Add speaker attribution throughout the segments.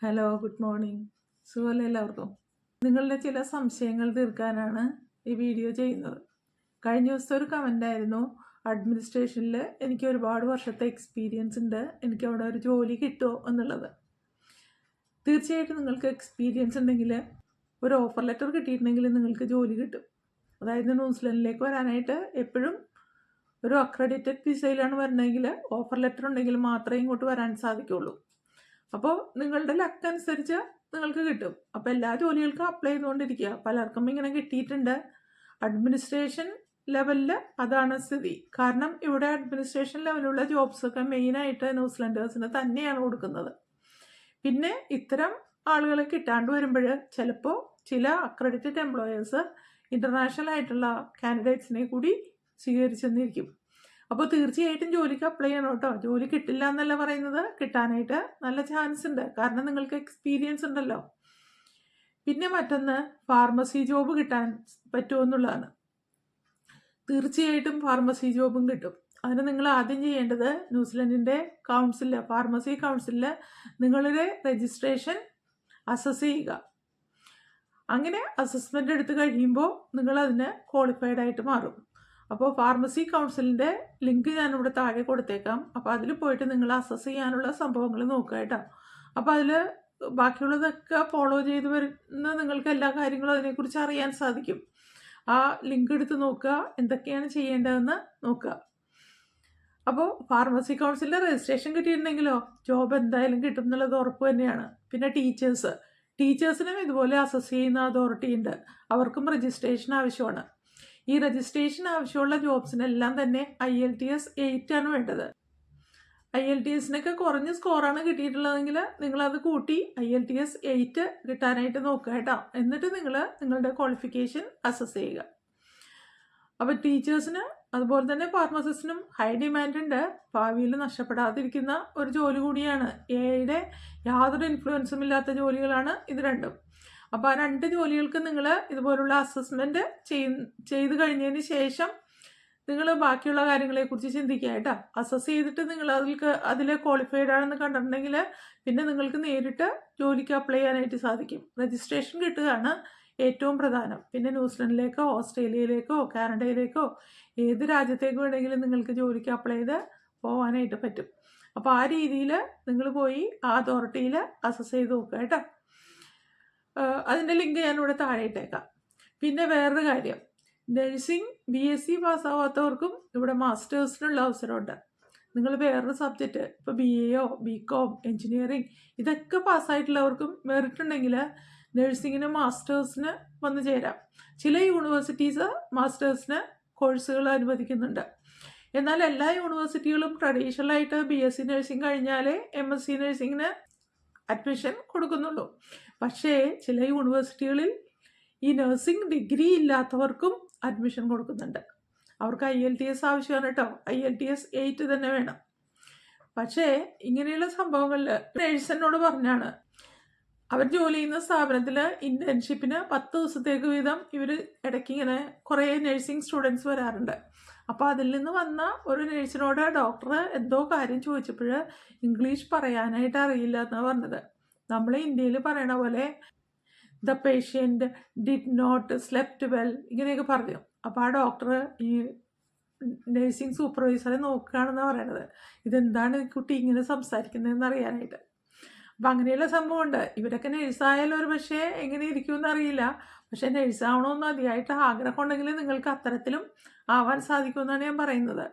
Speaker 1: Hello, good morning. സുഖമല്ലേ എല്ലാവർക്കും? നിങ്ങളുടെ ചില സംശയങ്ങൾ തീർക്കാനാണ് ഈ വീഡിയോ ചെയ്യുന്നത്. കഴിഞ്ഞ ദിവസത്തെ ഒരു കമൻ്റ് ആയിരുന്നു, അഡ്മിനിസ്ട്രേഷനിൽ എനിക്ക് ഒരുപാട് വർഷത്തെ എക്സ്പീരിയൻസ് ഉണ്ട്, എനിക്ക് അവിടെ ഒരു ജോലി കിട്ടുമോ എന്നുള്ളത്. തീർച്ചയായിട്ടും നിങ്ങൾക്ക് എക്സ്പീരിയൻസ് ഉണ്ടെങ്കിൽ, ഒരു ഓഫർ ലെറ്റർ കിട്ടിയിട്ടുണ്ടെങ്കിൽ നിങ്ങൾക്ക് ജോലി കിട്ടും. അതായത് ന്യൂസിലൻഡിലേക്ക് വരാനായിട്ട് എപ്പോഴും ഒരു അക്രഡിറ്റഡ് വിസയിലാണ് വരണമെങ്കിൽ ഓഫർ ലെറ്റർ ഉണ്ടെങ്കിൽ മാത്രമേ ഇങ്ങോട്ട് വരാൻ സാധിക്കുള്ളൂ. അപ്പോൾ നിങ്ങളുടെ ലക്ക് അനുസരിച്ച് നിങ്ങൾക്ക് കിട്ടും. അപ്പോൾ എല്ലാ ജോലികൾക്കും അപ്ലൈ ചെയ്തുകൊണ്ടിരിക്കുക. പലർക്കും ഇങ്ങനെ കിട്ടിയിട്ടുണ്ട്. അഡ്മിനിസ്ട്രേഷൻ ലെവലിൽ അതാണ് സ്ഥിതി. കാരണം ഇവിടെ അഡ്മിനിസ്ട്രേഷൻ ലെവലുള്ള ജോബ്സൊക്കെ മെയിനായിട്ട് ന്യൂസിലൻഡേഴ്സിന് തന്നെയാണ് കൊടുക്കുന്നത്. പിന്നെ ഇത്തരം ആളുകളെ കിട്ടാണ്ട് വരുമ്പോൾ ചിലപ്പോൾ ചില അക്രഡിറ്റഡ് എംപ്ലോയേഴ്സ് ഇൻ്റർനാഷണൽ ആയിട്ടുള്ള കാൻഡിഡേറ്റ്സിനെ കൂടി സ്വീകരിച്ചെന്നിരിക്കും. അപ്പോൾ തീർച്ചയായിട്ടും ജോലിക്ക് അപ്ലൈ ചെയ്യണം കേട്ടോ. ജോലി കിട്ടില്ല എന്നല്ല പറയുന്നത്, കിട്ടാനായിട്ട് നല്ല ചാൻസ് ഉണ്ട്. കാരണം നിങ്ങൾക്ക് എക്സ്പീരിയൻസ് ഉണ്ടല്ലോ. പിന്നെ മറ്റൊന്ന്, ഫാർമസി ജോബ് കിട്ടാൻ പറ്റുമോ എന്നുള്ളതാണ്. തീർച്ചയായിട്ടും ഫാർമസി ജോബും കിട്ടും. അതിന് നിങ്ങൾ ആദ്യം ചെയ്യേണ്ടത് ന്യൂസിലൻഡിൻ്റെ കൗൺസിലിൽ, ഫാർമസി കൗൺസിലിൽ നിങ്ങളുടെ രജിസ്ട്രേഷൻ അസസ് ചെയ്യുക. അങ്ങനെ അസസ്മെൻ്റ് എടുത്ത് കഴിയുമ്പോൾ നിങ്ങളതിന് ക്വാളിഫൈഡ് ആയിട്ട് മാറും. അപ്പോൾ ഫാർമസി കൗൺസിലിൻ്റെ ലിങ്ക് ഞാനിവിടെ താഴെ കൊടുത്തേക്കാം. അപ്പോൾ അതിൽ പോയിട്ട് നിങ്ങൾ അസസ് ചെയ്യാനുള്ള സംഭവങ്ങൾ നോക്കുക കേട്ടോ. അപ്പോൾ അതിൽ ബാക്കിയുള്ളതൊക്കെ ഫോളോ ചെയ്ത് വരുന്ന നിങ്ങൾക്ക് എല്ലാ കാര്യങ്ങളും അതിനെക്കുറിച്ച് അറിയാൻ സാധിക്കും. ആ ലിങ്ക് എടുത്ത് നോക്കുക, എന്തൊക്കെയാണ് ചെയ്യേണ്ടതെന്ന് നോക്കുക. അപ്പോൾ ഫാർമസി കൗൺസിലിൻ്റെ രജിസ്ട്രേഷൻ കിട്ടിയിട്ടുണ്ടെങ്കിലോ ജോബ് എന്തായാലും കിട്ടും എന്നുള്ളത് ഉറപ്പ് തന്നെയാണ്. പിന്നെ ടീച്ചേഴ്സിനും ഇതുപോലെ അസസ് ചെയ്യുന്ന അതോറിറ്റി ഉണ്ട്. അവർക്കും രജിസ്ട്രേഷൻ ആവശ്യമാണ്. ഈ രജിസ്ട്രേഷൻ ആവശ്യമുള്ള ജോബ്സിനെല്ലാം തന്നെ IELTS 8 ആണ് വേണ്ടത്. IELTSനൊക്കെ കുറഞ്ഞ സ്കോറാണ് കിട്ടിയിട്ടുള്ളതെങ്കിൽ നിങ്ങളത് കൂട്ടി IELTS 8 കിട്ടാനായിട്ട് നോക്കുക കേട്ടോ. എന്നിട്ട് നിങ്ങളുടെ ക്വാളിഫിക്കേഷൻ അസസ് ചെയ്യുക. അപ്പോൾ ടീച്ചേഴ്സിന് അതുപോലെ തന്നെ ഫാർമസിസ്റ്റിനും ഹൈ ഡിമാൻഡ് ഉണ്ട്. ഭാവിയിൽ നഷ്ടപ്പെടാതിരിക്കുന്ന ഒരു ജോലി കൂടിയാണ്. AI യാതൊരു ഇൻഫ്ലുവൻസും ഇല്ലാത്ത ജോലികളാണ് ഇത് രണ്ടും. അപ്പോൾ ആ 2 ജോലികൾക്ക് നിങ്ങൾ ഇതുപോലുള്ള അസസ്മെൻറ്റ് ചെയ്ത് കഴിഞ്ഞതിന് ശേഷം നിങ്ങൾ ബാക്കിയുള്ള കാര്യങ്ങളെക്കുറിച്ച് ചിന്തിക്കുക കേട്ടോ. അസസ് ചെയ്തിട്ട് നിങ്ങൾ അതിൽ ക്വാളിഫൈഡ് ആണെന്ന് കണ്ടിട്ടുണ്ടെങ്കിൽ പിന്നെ നിങ്ങൾക്ക് നേരിട്ട് ജോലിക്ക് അപ്ലൈ ചെയ്യാനായിട്ട് സാധിക്കും. രജിസ്ട്രേഷൻ കിട്ടുകയാണ് ഏറ്റവും പ്രധാനം. പിന്നെ ന്യൂസിലൻഡിലേക്കോ ഓസ്ട്രേലിയയിലേക്കോ കാനഡയിലേക്കോ ഏത് രാജ്യത്തേക്ക് വേണമെങ്കിലും നിങ്ങൾക്ക് ജോലിക്ക് അപ്ലൈ ചെയ്ത് പോകാനായിട്ട് പറ്റും. അപ്പോൾ ആ രീതിയിൽ നിങ്ങൾ പോയി ആ അതോറിറ്റിയിൽ അസസ് ചെയ്ത് നോക്കുക കേട്ടോ. അതിൻ്റെ ലിങ്ക് ഞാനിവിടെ താഴെ ഇട്ടേക്കാം. പിന്നെ വേറൊരു കാര്യം, നഴ്സിംഗ് BSc പാസ്സാവാത്തവർക്കും ഇവിടെ മാസ്റ്റേഴ്സിനുള്ള അവസരമുണ്ട്. നിങ്ങൾ വേറൊരു സബ്ജക്റ്റ്, ഇപ്പോൾ BA BCom എൻജിനീയറിംഗ് ഇതൊക്കെ പാസ്സായിട്ടുള്ളവർക്കും മെറിറ്റ് ഉണ്ടെങ്കിൽ നഴ്സിങ്ങിന് മാസ്റ്റേഴ്സിന് വന്നു ചേരാം. ചില യൂണിവേഴ്സിറ്റീസ് മാസ്റ്റേഴ്സിന് കോഴ്സുകൾ അനുവദിക്കുന്നുണ്ട്. എന്നാൽ എല്ലാ യൂണിവേഴ്സിറ്റികളും ട്രഡീഷണലായിട്ട് BSc നഴ്സിംഗ് കഴിഞ്ഞാലേ MSc നഴ്സിങ്ങിന് അഡ്മിഷൻ കൊടുക്കുന്നുള്ളൂ. പക്ഷേ ചില യൂണിവേഴ്സിറ്റികളിൽ ഈ നഴ്സിംഗ് ഡിഗ്രി ഇല്ലാത്തവർക്കും അഡ്മിഷൻ കൊടുക്കുന്നുണ്ട്. അവർക്ക് IELTS ആവശ്യമാണ് കേട്ടോ. IELTS 8 തന്നെ വേണം. പക്ഷേ ഇങ്ങനെയുള്ള സംഭവങ്ങളിൽ നേഴ്സിനോട് പറഞ്ഞാണ്, അവർ ജോലി ചെയ്യുന്ന സ്ഥാപനത്തിൽ ഇൻറ്റേൺഷിപ്പിന് 10 ദിവസത്തേക്ക് വീതം ഇവർ ഇടയ്ക്ക് ഇങ്ങനെ കുറേ നഴ്സിംഗ് സ്റ്റുഡൻസ് വരാറുണ്ട്. അപ്പോൾ അതിൽ നിന്ന് വന്ന ഒരു നേഴ്സിനോട് ഡോക്ടർ എന്തോ കാര്യം ചോദിച്ചപ്പോൾ ഇംഗ്ലീഷ് പറയാനായിട്ട് അറിയില്ല എന്നാണ് പറഞ്ഞത്. നമ്മൾ ഇന്ത്യയിൽ പറയണ പോലെ the patient did not slept well ഇങ്ങനെയൊക്കെ പറഞ്ഞു. അപ്പോൾ ആ ഡോക്ടർ ഈ നഴ്സിംഗ് സൂപ്പർവൈസറെ നോക്കുകയാണെന്നാണ് പറയണത്. ഇതെന്താണ് കുട്ടി ഇങ്ങനെ സംസാരിക്കുന്നതെന്ന് അറിയാനായിട്ട്. അപ്പം അങ്ങനെയുള്ള സംഭവമുണ്ട്. ഇവരൊക്കെ നഴ്സായാലും ഒരു പക്ഷേ എങ്ങനെ ഇരിക്കുമെന്ന് അറിയില്ല. പക്ഷേ നഴ്സാവണമെന്ന് അതിയായിട്ട് ആഗ്രഹം ഉണ്ടെങ്കിൽ നിങ്ങൾക്ക് അത്തരത്തിലും ആവാൻ സാധിക്കുമെന്നാണ് ഞാൻ പറയുന്നത്.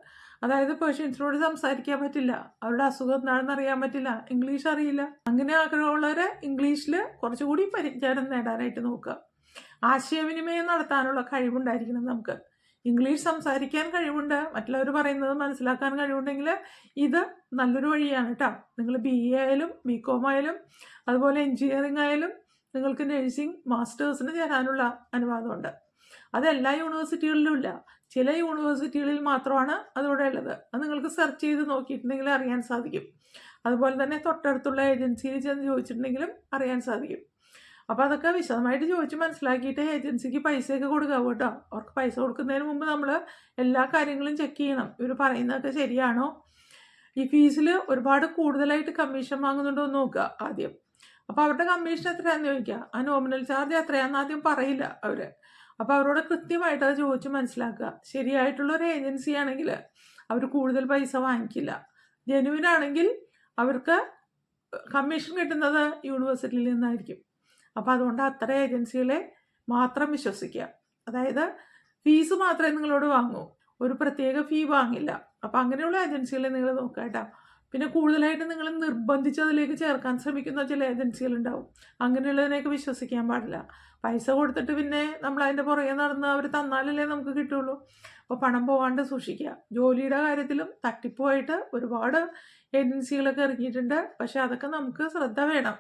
Speaker 1: അതായത് പേഷ്യൻസിനോട് സംസാരിക്കാൻ പറ്റില്ല, അവരുടെ അസുഖം എന്താണെന്ന് അറിയാൻ പറ്റില്ല, ഇംഗ്ലീഷ് അറിയില്ല. അങ്ങനെ ആഗ്രഹമുള്ളവരെ ഇംഗ്ലീഷിൽ കുറച്ചുകൂടി പരിജ്ഞാനം നേടാനായിട്ട് നോക്കുക. ആശയവിനിമയം നടത്താനുള്ള കഴിവുണ്ടായിരിക്കണം നമുക്ക്. ഇംഗ്ലീഷ് സംസാരിക്കാൻ കഴിവുണ്ട്, മറ്റുള്ളവർ പറയുന്നത് മനസ്സിലാക്കാൻ കഴിവുണ്ടെങ്കിൽ ഇത് നല്ലൊരു വഴിയാണ് കേട്ടോ. നിങ്ങൾ BA ആയാലും BCom ആയാലും അതുപോലെ എൻജിനീയറിംഗ് ആയാലും നിങ്ങൾക്ക് നഴ്സിംഗ് മാസ്റ്റേഴ്സിന് ചേരാനുള്ള അനുവാദമുണ്ട്. അതെല്ലാ യൂണിവേഴ്സിറ്റികളിലും ഇല്ല, ചില യൂണിവേഴ്സിറ്റികളിൽ മാത്രമാണ് അതിവിടെ ഉള്ളത്. അത് നിങ്ങൾക്ക് സെർച്ച് ചെയ്ത് നോക്കിയിട്ടുണ്ടെങ്കിൽ അറിയാൻ സാധിക്കും. അതുപോലെ തന്നെ തൊട്ടടുത്തുള്ള ഏജൻസിയിൽ ചെന്ന് ചോദിച്ചിട്ടുണ്ടെങ്കിലും അറിയാൻ സാധിക്കും. അപ്പോൾ അതൊക്കെ വിശദമായിട്ട് ചോദിച്ച് മനസ്സിലാക്കിയിട്ട് ഏജൻസിക്ക് പൈസയൊക്കെ കൊടുക്കാവൂ കേട്ടോ. അവർക്ക് പൈസ കൊടുക്കുന്നതിന് മുമ്പ് നമ്മൾ എല്ലാ കാര്യങ്ങളും ചെക്ക് ചെയ്യണം, ഇവർ പറയുന്നതൊക്കെ ശരിയാണോ. ഈ ഫീസിൽ ഒരുപാട് കൂടുതലായിട്ട് കമ്മീഷൻ വാങ്ങുന്നുണ്ടോ എന്ന് നോക്കുക ആദ്യം. അപ്പോൾ അവരുടെ കമ്മീഷൻ എത്രയാണെന്ന് ചോദിക്കുക. ആ നോമിനൽ ചാർജ് എത്രയാണെന്ന് ആദ്യം പറയില്ല അവർ. അപ്പോൾ അവരോട് കൃത്യമായിട്ട് അത് ചോദിച്ച് മനസ്സിലാക്കുക. ശരിയായിട്ടുള്ള ഒരു ഏജൻസി ആണെങ്കിൽ അവർ കൂടുതൽ പൈസ വാങ്ങിക്കില്ല. ജെനുവിൻ ആണെങ്കിൽ അവർക്ക് കമ്മീഷൻ കിട്ടുന്നത് യൂണിവേഴ്സിറ്റിയിൽ നിന്നായിരിക്കും. അപ്പോൾ അതുകൊണ്ട് അത്തരം ഏജൻസികളെ മാത്രം വിശ്വസിക്കുക. അതായത് ഫീസ് മാത്രമേ നിങ്ങളോട് വാങ്ങൂ, ഒരു പ്രത്യേക ഫീ വാങ്ങില്ല. അപ്പോൾ അങ്ങനെയുള്ള ഏജൻസികളെ നിങ്ങൾ നോക്കുക കേട്ടോ. പിന്നെ കൂടുതലായിട്ട് നിങ്ങൾ നിർബന്ധിച്ച് അതിലേക്ക് ചേർക്കാൻ ശ്രമിക്കുന്ന ചില ഏജൻസികളുണ്ടാവും. അങ്ങനെയുള്ളതിനെയൊക്കെ വിശ്വസിക്കാൻ പാടില്ല. പൈസ കൊടുത്തിട്ട് പിന്നെ നമ്മൾ അതിൻ്റെ പുറകെ നടന്ന് അവർ തന്നാലല്ലേ നമുക്ക് കിട്ടുള്ളൂ. അപ്പോൾ പണം പോകാണ്ട് സൂക്ഷിക്കുക. ജോലിയുടെ കാര്യത്തിലും തട്ടിപ്പുമായിട്ട് ഒരുപാട് ഏജൻസികളൊക്കെ ഇറങ്ങിയിട്ടുണ്ട്. പക്ഷെ അതൊക്കെ നമുക്ക് ശ്രദ്ധ വേണം.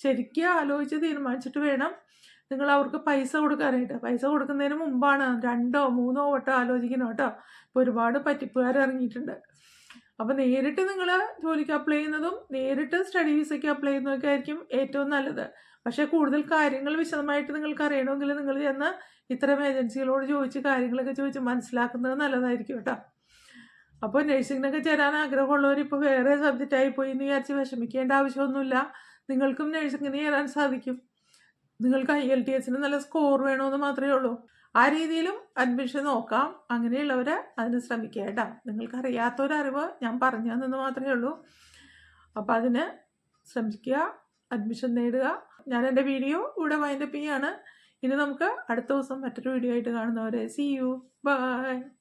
Speaker 1: ശരിക്കും ആലോചിച്ച് തീരുമാനിച്ചിട്ട് വേണം നിങ്ങൾ അവർക്ക് പൈസ കൊടുക്കാനായിട്ട്. പൈസ കൊടുക്കുന്നതിന് മുമ്പാണ് 2 or 3 വട്ടം ആലോചിക്കണം കേട്ടോ. ഇപ്പോൾ ഒരുപാട് പറ്റിപ്പുകാർ ഇറങ്ങിയിട്ടുണ്ട്. അപ്പോൾ നേരിട്ട് നിങ്ങൾ ജോലിക്ക് അപ്ലൈ ചെയ്യുന്നതും നേരിട്ട് സ്റ്റഡി വിസയ്ക്ക് അപ്ലൈ ചെയ്യുന്നതൊക്കെ ആയിരിക്കും ഏറ്റവും നല്ലത്. പക്ഷേ കൂടുതൽ കാര്യങ്ങൾ വിശദമായിട്ട് നിങ്ങൾക്ക് അറിയണമെങ്കിൽ നിങ്ങൾ ചെന്ന് ഇത്തരം ഏജൻസികളോട് ചോദിച്ച് കാര്യങ്ങളൊക്കെ ചോദിച്ച് മനസ്സിലാക്കുന്നത് നല്ലതായിരിക്കും കേട്ടോ. അപ്പോൾ നഴ്സിങ്ങിനൊക്കെ ചേരാൻ ആഗ്രഹമുള്ളവർ ഇപ്പോൾ വേറെ സബ്ജക്റ്റായി പോയി എന്ന് വിചാരിച്ച് വിഷമിക്കേണ്ട ആവശ്യമൊന്നുമില്ല. നിങ്ങൾക്കും നഴ്സിങ്ങിന് ചേരാൻ സാധിക്കും. നിങ്ങൾക്ക് IELTS നല്ല സ്കോർ വേണമെന്ന് മാത്രമേ ഉള്ളൂ. ആ രീതിയിലും അഡ്മിഷൻ നോക്കാം. അങ്ങനെയുള്ളവർ അതിന് ശ്രമിക്കുക കേട്ടോ. നിങ്ങൾക്കറിയാത്തൊരറിവ് ഞാൻ പറഞ്ഞു തന്നെന്ന് മാത്രമേ ഉള്ളൂ. അപ്പോൾ അതിന് ശ്രമിക്കുക, അഡ്മിഷൻ നേടുക. ഞാൻ എൻ്റെ വീഡിയോ ഇവിടെ വൈൻഡപ്പ് ചെയ്യാണ്. ഇനി നമുക്ക് അടുത്ത ദിവസം മറ്റൊരു വീഡിയോ ആയിട്ട് കാണുന്നവരെ. See you. Bye.